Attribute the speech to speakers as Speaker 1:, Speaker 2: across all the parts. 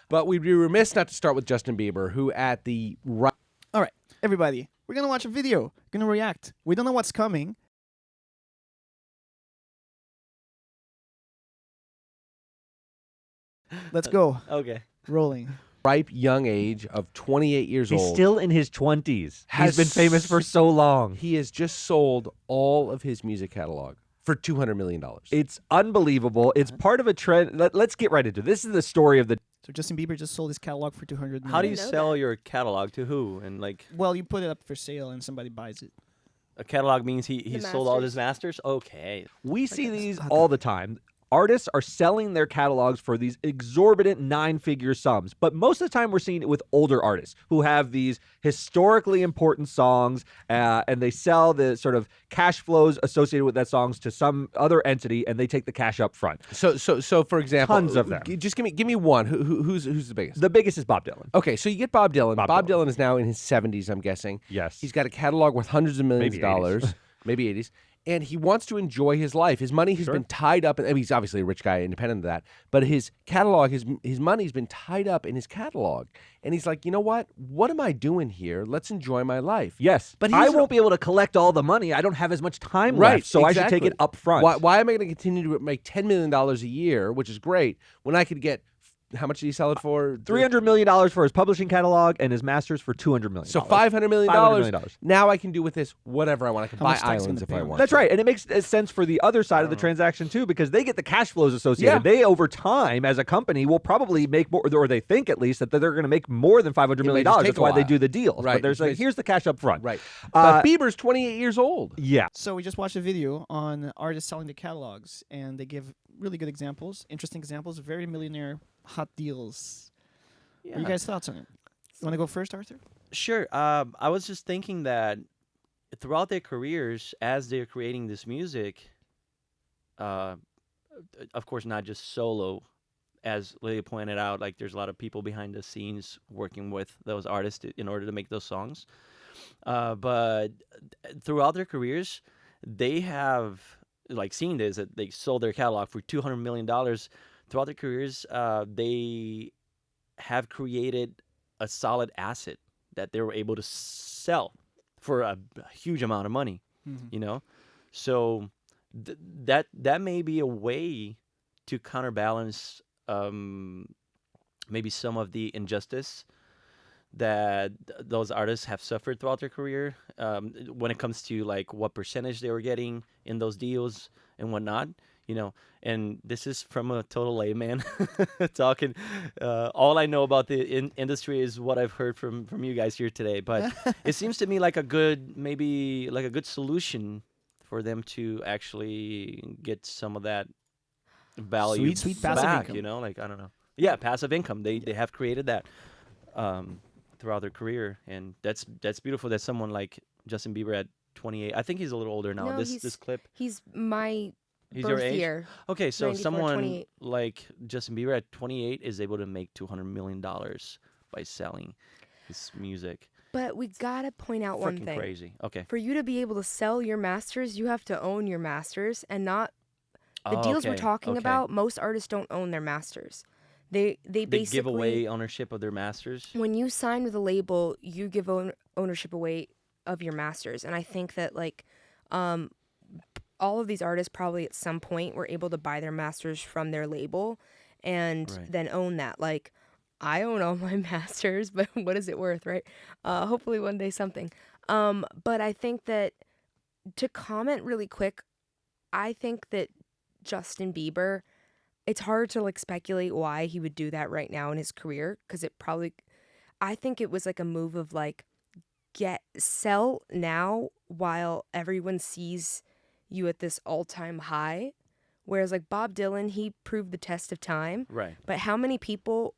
Speaker 1: But we'd be remiss not to start with Justin Bieber, who at the right.
Speaker 2: All right, everybody, we're gonna watch a video. We're gonna react. We don't know what's coming. Let's go.
Speaker 3: Okay.
Speaker 2: Rolling.
Speaker 1: ripe young age of 28 years
Speaker 3: He's
Speaker 1: old.
Speaker 3: still in his 20s.
Speaker 1: Has
Speaker 3: He's been famous for so long.
Speaker 1: He has just sold all of his music catalog for $200 million.
Speaker 3: It's unbelievable. It's part of a trend. Let's get right into it. This is the story of the...
Speaker 2: So Justin Bieber just sold his catalog for $200 million.
Speaker 4: How do you
Speaker 5: know
Speaker 4: sell
Speaker 5: that.
Speaker 4: your catalog to who? And like
Speaker 2: Well, you put it up for sale and somebody buys it.
Speaker 4: a catalog means he sold all his
Speaker 5: masters.
Speaker 4: masters. Okay.
Speaker 3: We see
Speaker 2: guess.
Speaker 3: these all the time. Artists are selling their catalogs for these exorbitant 9-figure sums. But most of the time, we're seeing it with older artists who have these historically important songs, and they sell the sort of cash flows associated with that songs to some other entity, and they take the cash up front.
Speaker 1: So for example,
Speaker 3: Tons of them.
Speaker 1: Just give me one. Who's the biggest?
Speaker 3: The biggest is Bob Dylan.
Speaker 1: Okay, so you get Bob Dylan.
Speaker 3: Bob
Speaker 1: Dylan is now in his 70s, I'm guessing.
Speaker 3: Yes.
Speaker 1: He's got a catalog worth hundreds of millions
Speaker 3: Maybe
Speaker 1: of dollars, maybe 80s. And he wants to enjoy his life. His money has been tied up. I mean, he's obviously a rich guy, independent of that. But his catalog, his money's been tied up in his catalog. And he's like, you know what? What am I doing here? Let's enjoy my life.
Speaker 3: Yes,
Speaker 1: But
Speaker 3: I
Speaker 1: he's-
Speaker 3: won't be able to collect all the money. I don't have as much time
Speaker 1: Right,
Speaker 3: left, so I should take
Speaker 1: exactly.
Speaker 3: it up front.
Speaker 1: Why am I going to continue to make $10 million a year, which is great, when I could get, how much did he sell it for?
Speaker 3: $300 million for his publishing catalog and his masters for $200 million.
Speaker 1: So $500 million.
Speaker 3: $500 million.
Speaker 1: Now I can do with this whatever I want. I can
Speaker 2: How
Speaker 1: buy
Speaker 2: much tax
Speaker 1: islands
Speaker 2: gonna
Speaker 1: if
Speaker 2: pay
Speaker 1: I
Speaker 2: on
Speaker 1: want.
Speaker 3: That's right, and it makes sense for the other side of the transaction too, because they get the cash flows associated.
Speaker 1: Yeah.
Speaker 3: They, over time, as a company, will probably make more, or they think at least that they're going to make more than $500
Speaker 1: may
Speaker 3: million.
Speaker 1: just take
Speaker 3: That's
Speaker 1: a
Speaker 3: why they
Speaker 1: while.
Speaker 3: do the deals.
Speaker 1: Right.
Speaker 3: But there's like,
Speaker 1: It's-
Speaker 3: here's the cash up front.
Speaker 1: Right.
Speaker 3: Uh,
Speaker 1: But Bieber's 28 years old.
Speaker 3: Yeah.
Speaker 2: So we just watched a video on artists selling the catalogs, and they give really good examples, interesting examples, very millionaire hot deals.
Speaker 4: Yeah.
Speaker 2: What are you guys' thoughts on it? You want to go first, Arthur?
Speaker 4: Sure. I was just thinking that throughout their careers, as they're creating this music, of course, not just solo, as Lydia pointed out, like there's a lot of people behind the scenes working with those artists in order to make those songs. But throughout their careers, they have, like seeing this, that they sold their catalog for $200 million. Throughout their careers, they have created a solid asset that they were able to sell for a huge amount of money, you know? So that may be a way to counterbalance maybe some of the injustice that those artists have suffered throughout their career when it comes to like what percentage they were getting in those deals and whatnot, you know. And this is from a total layman talking. All I know about the industry is what I've heard from you guys here today. But it seems to me like a good, maybe like a good solution for them to actually get some of that value
Speaker 2: Sweet passive
Speaker 4: back,
Speaker 2: income.
Speaker 4: you know, like, I don't know. Yeah, passive income. They have created that throughout their career. And that's beautiful that someone like Justin Bieber at 28, I think he's a little older now.
Speaker 5: No,
Speaker 4: this clip.
Speaker 5: He's my
Speaker 4: He's your
Speaker 5: birth
Speaker 4: age?
Speaker 5: year.
Speaker 4: Okay, so
Speaker 5: 94,
Speaker 4: someone
Speaker 5: 28.
Speaker 4: like Justin Bieber at 28 is able to make $200 million by selling his music.
Speaker 5: But we gotta point out one
Speaker 4: Freaking
Speaker 5: thing.
Speaker 4: crazy. Okay.
Speaker 5: For you to be able to sell your masters, you have to own your masters, and not the
Speaker 4: Oh,
Speaker 5: deals we're
Speaker 4: okay,
Speaker 5: talking
Speaker 4: okay.
Speaker 5: about. Most artists don't own their masters. They
Speaker 4: They
Speaker 5: basically
Speaker 4: give away ownership of their masters.
Speaker 5: when you sign with a label, you give ownership away of your masters, and I think that like all of these artists probably at some point were able to buy their masters from their label and
Speaker 4: Right.
Speaker 5: then own that. Like, I own all my masters, but what is it worth, right? Hopefully one day something. But I think that to comment really quick, I think that Justin Bieber, it's hard to like speculate why he would do that right now in his career, because I think it was like a move of like sell now while everyone sees you at this all-time high. Whereas like Bob Dylan, he proved the test of time.
Speaker 4: Right.
Speaker 5: But how many people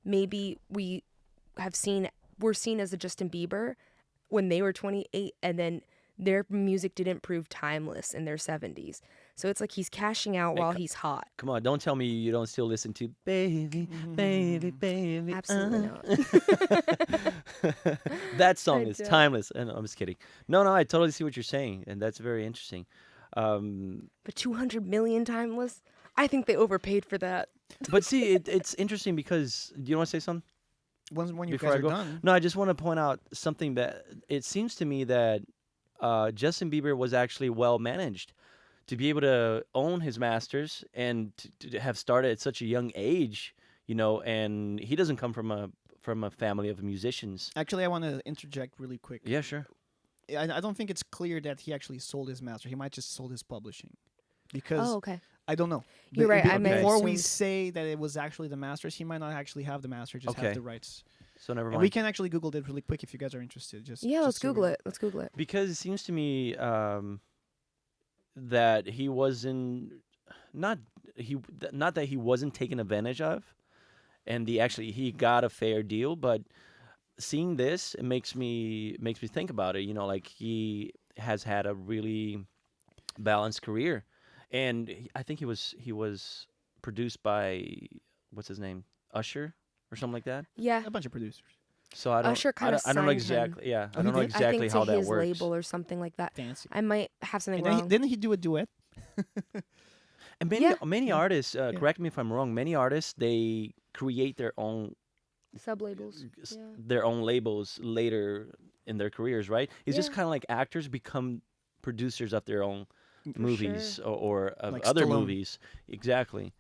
Speaker 5: maybe were seen as a Justin Bieber when they were 28, and then their music didn't prove timeless in their 70s. So it's like he's cashing out while he's hot.
Speaker 4: Come on, don't tell me you don't still listen to Baby, Baby, Baby.
Speaker 5: Absolutely not.
Speaker 4: That song
Speaker 5: I
Speaker 4: is
Speaker 5: don't.
Speaker 4: timeless. And I'm just kidding. No, I totally see what you're saying, and that's very interesting.
Speaker 5: But 200 million timeless? I think they overpaid for that.
Speaker 4: But see, it's interesting because do you want to say something
Speaker 2: When you
Speaker 4: before
Speaker 2: guys
Speaker 4: I
Speaker 2: are
Speaker 4: go?
Speaker 2: done.
Speaker 4: No, I just want to point out something that it seems to me that Justin Bieber was actually well managed to be able to own his masters and to have started at such a young age, and he doesn't come from a family of musicians.
Speaker 2: Actually, I want to interject really quick.
Speaker 4: Yeah, sure.
Speaker 2: I don't think it's clear that he actually sold his master. He might just sold his publishing, because
Speaker 5: Oh, okay.
Speaker 2: I don't know.
Speaker 5: You're right,
Speaker 4: I may have
Speaker 2: Before we
Speaker 5: assumed.
Speaker 2: say that it was actually the masters, he might not actually have the master, just
Speaker 4: Okay.
Speaker 2: have the rights.
Speaker 4: So never
Speaker 2: And
Speaker 4: mind.
Speaker 2: we can actually Google it really quick if you guys are interested.
Speaker 5: Yeah, let's
Speaker 2: so we-
Speaker 5: Google it. Let's Google it.
Speaker 4: Because it seems to me that he wasn't not that he wasn't taken advantage of, and he got a fair deal. But seeing this, it makes me think about it. Like he has had a really balanced career, and I think he was produced by what's his name, Usher or something like that.
Speaker 5: Yeah.
Speaker 2: A bunch of producers.
Speaker 4: So I don't
Speaker 5: Usher kinda
Speaker 4: I don't know
Speaker 5: signed him.
Speaker 4: exactly. Yeah,
Speaker 2: Oh,
Speaker 4: I
Speaker 2: he
Speaker 4: don't know
Speaker 2: did?
Speaker 5: I
Speaker 4: exactly
Speaker 5: think
Speaker 4: how
Speaker 5: to
Speaker 4: that
Speaker 5: his
Speaker 4: works.
Speaker 5: label or something like that.
Speaker 2: Fancy.
Speaker 5: I might have something
Speaker 2: And then
Speaker 5: wrong.
Speaker 2: didn't he do a duet?
Speaker 4: And many artists, correct me if I'm wrong. Many artists they create their own
Speaker 5: Sub labels. Yeah.
Speaker 4: their own labels later in their careers, right? It's just
Speaker 5: Yeah.
Speaker 4: kind of like actors become producers of their own movies or of
Speaker 2: Like
Speaker 4: other
Speaker 2: Stallone.
Speaker 4: movies. Exactly.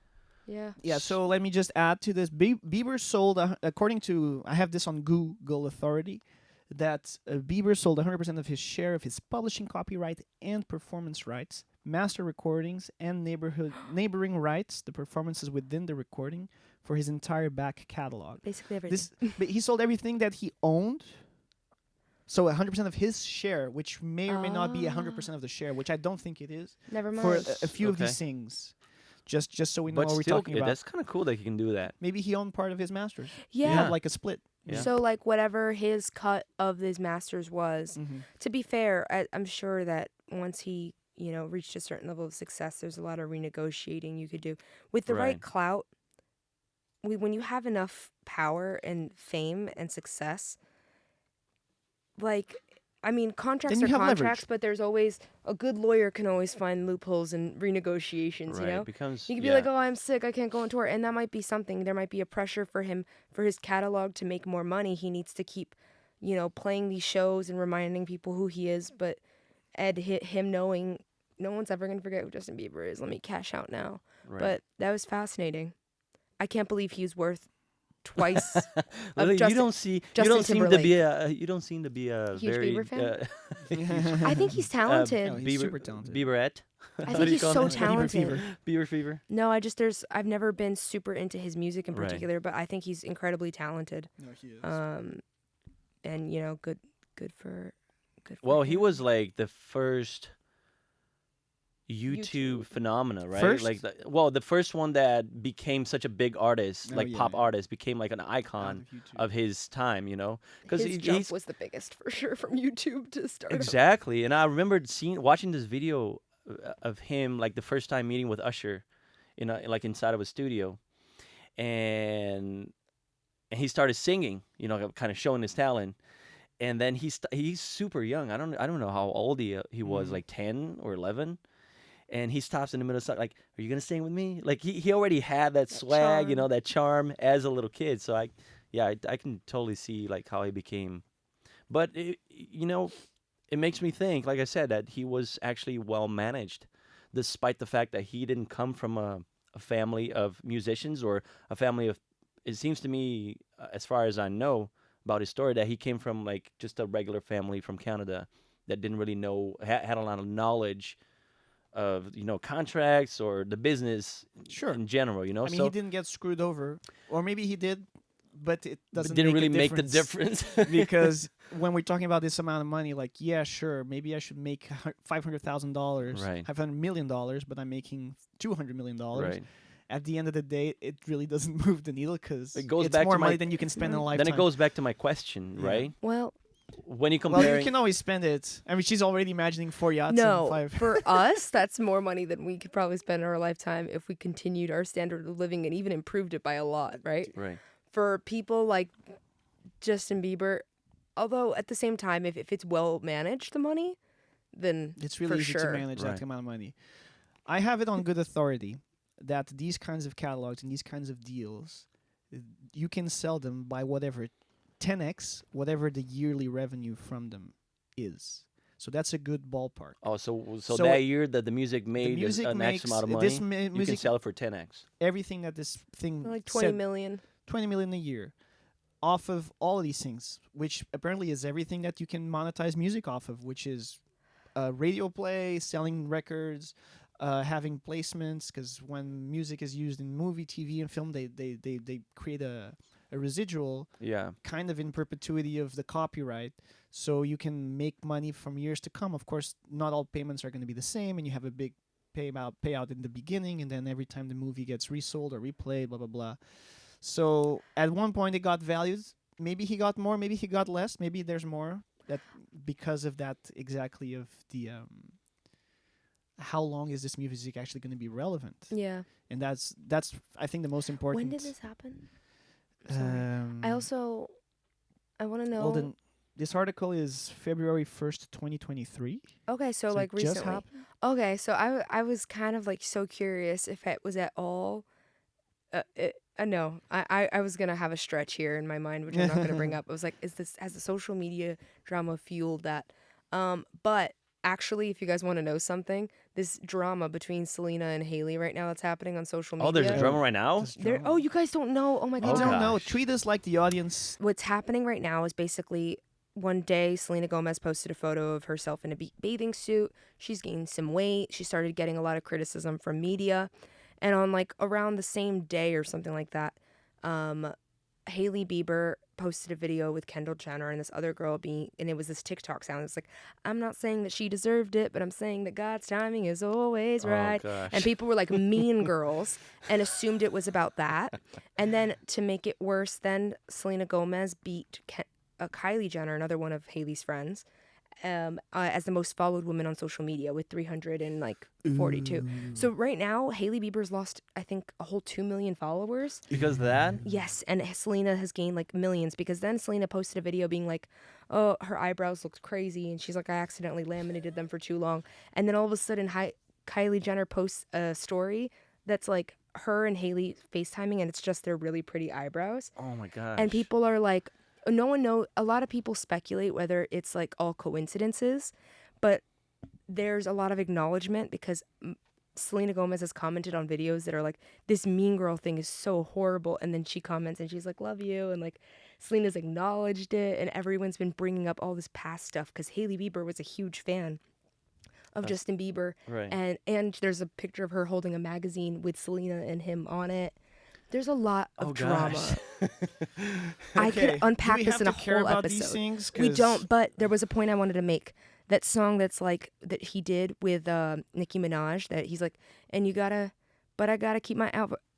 Speaker 5: Yeah.
Speaker 2: Yeah, so let me just add to this. Bieber sold, according to, I have this on Google Authority, that Bieber sold 100% of his share of his publishing copyright and performance rights, master recordings, and neighboring rights, the performances within the recording, for his entire back catalog.
Speaker 5: Basically everything.
Speaker 2: But he sold everything that he owned. So 100% of his share, which may or may not be 100% of the share, which I don't think it is,
Speaker 5: Never mind.
Speaker 2: for a few of
Speaker 4: Okay.
Speaker 2: these things. Just so we know
Speaker 4: But
Speaker 2: what we're
Speaker 4: still,
Speaker 2: talking about.
Speaker 4: that's kind of cool that he can do that.
Speaker 2: Maybe he owned part of his masters. He
Speaker 5: yeah.
Speaker 2: had like a split.
Speaker 4: Yeah.
Speaker 5: So like whatever his cut of his masters was,
Speaker 2: Mm-hmm.
Speaker 5: to be fair, I'm sure that once he, reached a certain level of success, there's a lot of renegotiating you could do. With the right
Speaker 4: Right.
Speaker 5: clout, when you have enough power and fame and success, contracts
Speaker 2: Then
Speaker 5: are
Speaker 2: you have leverage.
Speaker 5: contracts, but there's always a good lawyer can always find loopholes in renegotiations,
Speaker 4: Right.
Speaker 5: you know?
Speaker 4: It becomes
Speaker 5: You could be like, oh, I'm sick, I can't go on tour. And that might be something. There might be a pressure for him, for his catalog to make more money. He needs to keep, playing these shows and reminding people who he is. But him knowing no one's ever going to forget who Justin Bieber is. Let me cash out now.
Speaker 4: right.
Speaker 5: But that was fascinating. I can't believe he's worth twice.
Speaker 4: Lily,
Speaker 5: Justin-
Speaker 4: you don't seem to be a
Speaker 5: Huge
Speaker 4: very
Speaker 5: Bieber fan?
Speaker 4: huge,
Speaker 5: I think he's talented.
Speaker 2: Oh, he's
Speaker 4: Bieber,
Speaker 2: super talented.
Speaker 4: Bieberette.
Speaker 5: I
Speaker 4: What
Speaker 5: think
Speaker 4: do you
Speaker 5: he's
Speaker 4: call
Speaker 5: so
Speaker 4: that?
Speaker 5: talented.
Speaker 4: Bieber fever.
Speaker 5: No, I've never been super into his music in
Speaker 4: Right.
Speaker 5: particular, but I think he's incredibly talented.
Speaker 2: No, he is.
Speaker 5: And good for.
Speaker 4: Well, he
Speaker 5: him.
Speaker 4: was like the first YouTube
Speaker 5: YouTube.
Speaker 4: phenomena, right?
Speaker 2: First?
Speaker 4: Like, the first one that became such a big artist,
Speaker 2: Oh,
Speaker 4: like
Speaker 2: yeah,
Speaker 4: pop
Speaker 2: yeah.
Speaker 4: artist, became like an
Speaker 2: Out
Speaker 4: icon
Speaker 2: of YouTube.
Speaker 4: of his time, because
Speaker 5: his jump was the biggest for sure from YouTube to start.
Speaker 4: exactly. And I remember watching this video of him, like the first time meeting with Usher, like inside of a studio, and he started singing, kind of showing his talent. And then he's super young. I don't know how old he was, like 10 or 11. And he stops in the middle of something, like, "Are you gonna sing with me?" Like he already had that swag,
Speaker 5: charm.
Speaker 4: that charm as a little kid. So I can totally see like how he became. But it makes me think, like I said, that he was actually well managed, despite the fact that he didn't come from a family of musicians or a family of. It seems to me, as far as I know about his story, that he came from like just a regular family from Canada that didn't really know had a lot of knowledge of contracts or the business
Speaker 2: Sure.
Speaker 4: in general.
Speaker 2: I mean,
Speaker 4: so
Speaker 2: he didn't get screwed over, or maybe he did, but it
Speaker 4: but
Speaker 2: doesn't.
Speaker 4: didn't
Speaker 2: make
Speaker 4: really
Speaker 2: a
Speaker 4: make the difference
Speaker 2: because when we're talking about this amount of money, like, yeah, sure, maybe I should make $500,000,
Speaker 4: Right.
Speaker 2: $500 million, but I'm making $200 million.
Speaker 4: right.
Speaker 2: At the end of the day, it really doesn't move the needle because
Speaker 4: It goes
Speaker 2: it's
Speaker 4: back to
Speaker 2: more
Speaker 4: my-
Speaker 2: money than you can spend in a lifetime.
Speaker 4: Then it goes back to my question,
Speaker 2: Yeah.
Speaker 4: right?
Speaker 5: Well,
Speaker 4: When you
Speaker 2: Well,
Speaker 4: compare,
Speaker 2: you can always spend it. I mean, she's already imagining 4 yachts
Speaker 5: no,
Speaker 2: and 5.
Speaker 5: for us, that's more money than we could probably spend in our lifetime if we continued our standard of living and even improved it by a lot, right?
Speaker 4: right?
Speaker 5: For people like Justin Bieber, although at the same time, if it's well managed, the money, then
Speaker 2: It's really
Speaker 5: for
Speaker 2: easy
Speaker 5: sure.
Speaker 2: to manage
Speaker 4: Right.
Speaker 2: that amount of money. I have it on good authority that these kinds of catalogs and these kinds of deals, you can sell them by whatever 10x whatever the yearly revenue from them is. So that's a good ballpark.
Speaker 4: Oh, so
Speaker 2: So
Speaker 4: that year that the music made
Speaker 2: music
Speaker 4: an X
Speaker 2: makes-
Speaker 4: amount of money,
Speaker 2: this
Speaker 4: you can
Speaker 2: music-
Speaker 4: sell it for 10x.
Speaker 2: Everything that this thing
Speaker 5: Like 20
Speaker 2: said,
Speaker 5: million.
Speaker 2: 20 million a year off of all of these things, which apparently is everything that you can monetize music off of, which is radio play, selling records, having placements, because when music is used in movie, TV, and film, they create a residual
Speaker 4: Yeah.
Speaker 2: kind of in perpetuity of the copyright, so you can make money from years to come. Of course, not all payments are going to be the same, and you have a big payout in the beginning, and then every time the movie gets resold or replayed, blah blah blah. So at one point it got valued. Maybe he got more, maybe he got less, maybe there's more, that because of that exactly of the how long is this music actually going to be relevant?
Speaker 5: Yeah.
Speaker 2: And that's I think the most important.
Speaker 5: When did this happen? Sorry. I want to know.
Speaker 2: Well, then, this article is February 1st, 2023.
Speaker 5: Okay, so
Speaker 2: So
Speaker 5: like
Speaker 2: it just
Speaker 5: recently.
Speaker 2: happened?
Speaker 5: Okay, so I was kind of like so curious if it was at all. No, I was gonna have a stretch here in my mind, which I'm not gonna bring up. I was like, has the social media drama fueled that? But actually, if you guys want to know something, this drama between Selena and Haley right now that's happening on social media.
Speaker 4: Oh, there's a drama right now?
Speaker 2: This
Speaker 5: There,
Speaker 2: drama.
Speaker 5: oh, you guys don't know. Oh my
Speaker 2: You
Speaker 5: god.
Speaker 2: don't know.
Speaker 4: gosh.
Speaker 2: Treat us like the audience.
Speaker 5: What's happening right now is basically one day Selena Gomez posted a photo of herself in a bathing suit. She's gained some weight. She started getting a lot of criticism from media. And on like around the same day or something like that, Hailey Bieber posted a video with Kendall Jenner and this other girl and it was this TikTok sound. It's like, I'm not saying that she deserved it, but I'm saying that God's timing is always right.
Speaker 4: Oh, gosh.
Speaker 5: And people were like mean girls and assumed it was about that. And then to make it worse, then Selena Gomez beat Kylie Jenner, another one of Hailey's friends, as the most followed woman on social media with 342. So right now, Hailey Bieber's lost, I think, a whole 2 million followers.
Speaker 4: Because of that?
Speaker 5: Yes, and Selena has gained like millions because then Selena posted a video being like, oh, her eyebrows looked crazy, and she's like, I accidentally laminated them for too long. And then all of a sudden, Kylie Jenner posts a story that's like her and Hailey FaceTiming, and it's just their really pretty eyebrows.
Speaker 4: Oh, my gosh.
Speaker 5: And people are like, no one knows. A lot of people speculate whether it's like all coincidences, but there's a lot of acknowledgement because Selena Gomez has commented on videos that are like, this mean girl thing is so horrible. And then she comments and she's like, love you. And like Selena's acknowledged it. And everyone's been bringing up all this past stuff because Hailey Bieber was a huge fan of Justin Bieber.
Speaker 4: Right.
Speaker 5: And there's a picture of her holding a magazine with Selena and him on it. There's a lot of
Speaker 4: Oh,
Speaker 5: drama.
Speaker 4: gosh.
Speaker 5: I
Speaker 2: Okay,
Speaker 5: could unpack
Speaker 2: do we
Speaker 5: this
Speaker 2: have
Speaker 5: in a
Speaker 2: to care
Speaker 5: whole
Speaker 2: about
Speaker 5: episode.
Speaker 2: these things?
Speaker 5: We
Speaker 2: 'Cause
Speaker 5: don't, but there was a point I wanted to make. That song that's like that he did with Nicki Minaj that he's like, and I gotta keep my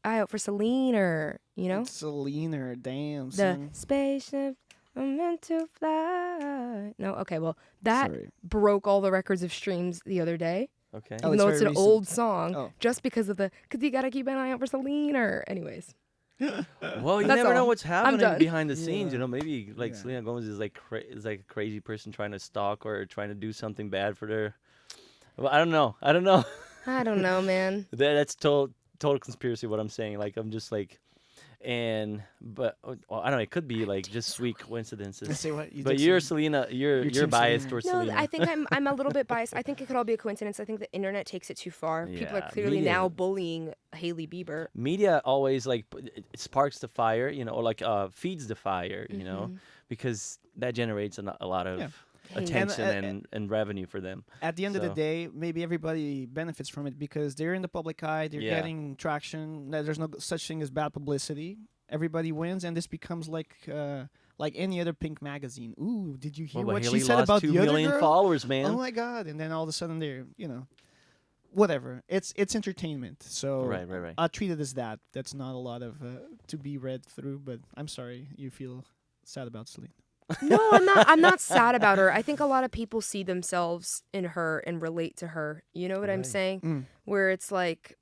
Speaker 5: eye out for Selena, you know?
Speaker 2: Selena, damn.
Speaker 5: The
Speaker 2: son.
Speaker 5: spaceship I'm meant to fly. No, okay, well that
Speaker 2: Sorry.
Speaker 5: broke all the records of streams the other day.
Speaker 4: Okay.
Speaker 2: Oh,
Speaker 5: Even
Speaker 2: it's
Speaker 5: though it's
Speaker 2: very
Speaker 5: an
Speaker 2: recent.
Speaker 5: old song,
Speaker 2: Oh.
Speaker 5: just because of because you gotta keep an eye out for Selena. Anyways.
Speaker 4: Well, you
Speaker 5: That's
Speaker 4: never know
Speaker 5: all.
Speaker 4: what's happening
Speaker 5: done.
Speaker 4: behind the scenes. You
Speaker 2: Yeah.
Speaker 4: know, maybe like
Speaker 2: Yeah.
Speaker 4: Selena Gomez is like is like a crazy person trying to stalk or trying to do something bad for their. Well, I don't know. I don't know.
Speaker 5: I don't know, man.
Speaker 4: That's total conspiracy. What I'm saying, like I'm just like, but well, I don't know. It could be like just sweet coincidences.
Speaker 2: Say what?
Speaker 4: But
Speaker 2: think
Speaker 4: you're
Speaker 2: so?
Speaker 4: Selena. You're
Speaker 2: Team
Speaker 4: biased
Speaker 2: Selena.
Speaker 4: towards
Speaker 5: No,
Speaker 4: Selena.
Speaker 5: I think I'm a little bit biased. I think it could all be a coincidence. I think the internet takes it too far. People are
Speaker 4: Yeah,
Speaker 5: clearly
Speaker 4: media-
Speaker 5: now bullying Hailey Bieber.
Speaker 4: Media always like it sparks the fire, you know, or like feeds the fire, you know,
Speaker 5: Mhm.
Speaker 4: because that generates a lot of
Speaker 2: Yeah.
Speaker 5: Hey.
Speaker 4: attention
Speaker 2: And,
Speaker 4: and revenue for them.
Speaker 2: At the end of the
Speaker 4: So-
Speaker 2: day, maybe everybody benefits from it because they're in the public eye. They're
Speaker 4: Yeah.
Speaker 2: getting traction. There's no such thing as bad publicity. Everybody wins, and this becomes like any other Pink magazine. Ooh, did you hear
Speaker 4: Well, but
Speaker 2: what
Speaker 4: Haley
Speaker 2: she said
Speaker 4: lost
Speaker 2: about
Speaker 4: 2
Speaker 2: the other
Speaker 4: million
Speaker 2: girl?
Speaker 4: followers, man.
Speaker 2: Oh my god! And then all of a sudden they're whatever. It's entertainment. So
Speaker 4: Right.
Speaker 2: I'll treat it as that. That's not a lot of to be read through. But I'm sorry you feel sad about Celine.
Speaker 5: No, I'm not. I'm not sad about her. I think a lot of people see themselves in her and relate to her. You know what I'm
Speaker 4: Right.
Speaker 5: saying?
Speaker 2: Mm.
Speaker 5: Where it's like,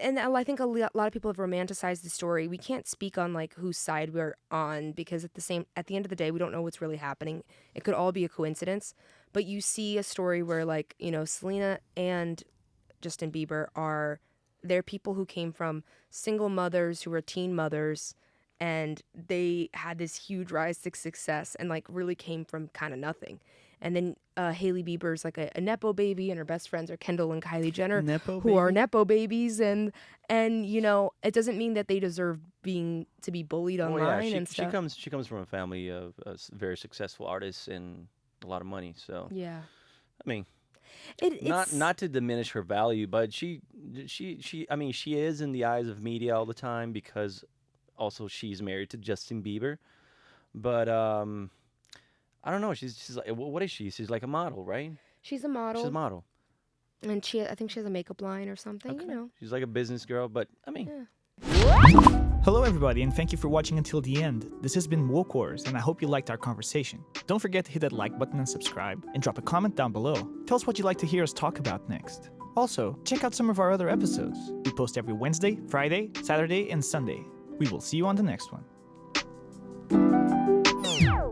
Speaker 5: and I think a lot of people have romanticized the story. We can't speak on like whose side we're on because at the end of the day, we don't know what's really happening. It could all be a coincidence. But you see a story where like Selena and Justin Bieber are they're people who came from single mothers who were teen mothers, and they had this huge rise to success and like really came from kind of nothing. And then Hailey Bieber's like a nepo baby, and her best friends are Kendall and Kylie Jenner, who are nepo babies, and you know, it doesn't mean that they deserve to be bullied online and stuff.
Speaker 4: She comes from a family of very successful artists and a lot of money. So
Speaker 5: Yeah.
Speaker 4: I mean,
Speaker 5: It's
Speaker 4: not to diminish her value, but she I mean, she is in the eyes of media all the time because also she's married to Justin Bieber. But I don't know. She's like, what is she? She's like a model, right?
Speaker 5: She's a model.
Speaker 4: She's a model.
Speaker 5: And I think she has a makeup line or something, you know.
Speaker 4: She's like a business girl, but I mean,
Speaker 6: Hello everybody, and thank you for watching until the end. This has been Woke Wars, and I hope you liked our conversation. Don't forget to hit that like button and subscribe, and drop a comment down below. Tell us what you'd like to hear us talk about next. Also, check out some of our other episodes. We post every Wednesday, Friday, Saturday, and Sunday. We will see you on the next one.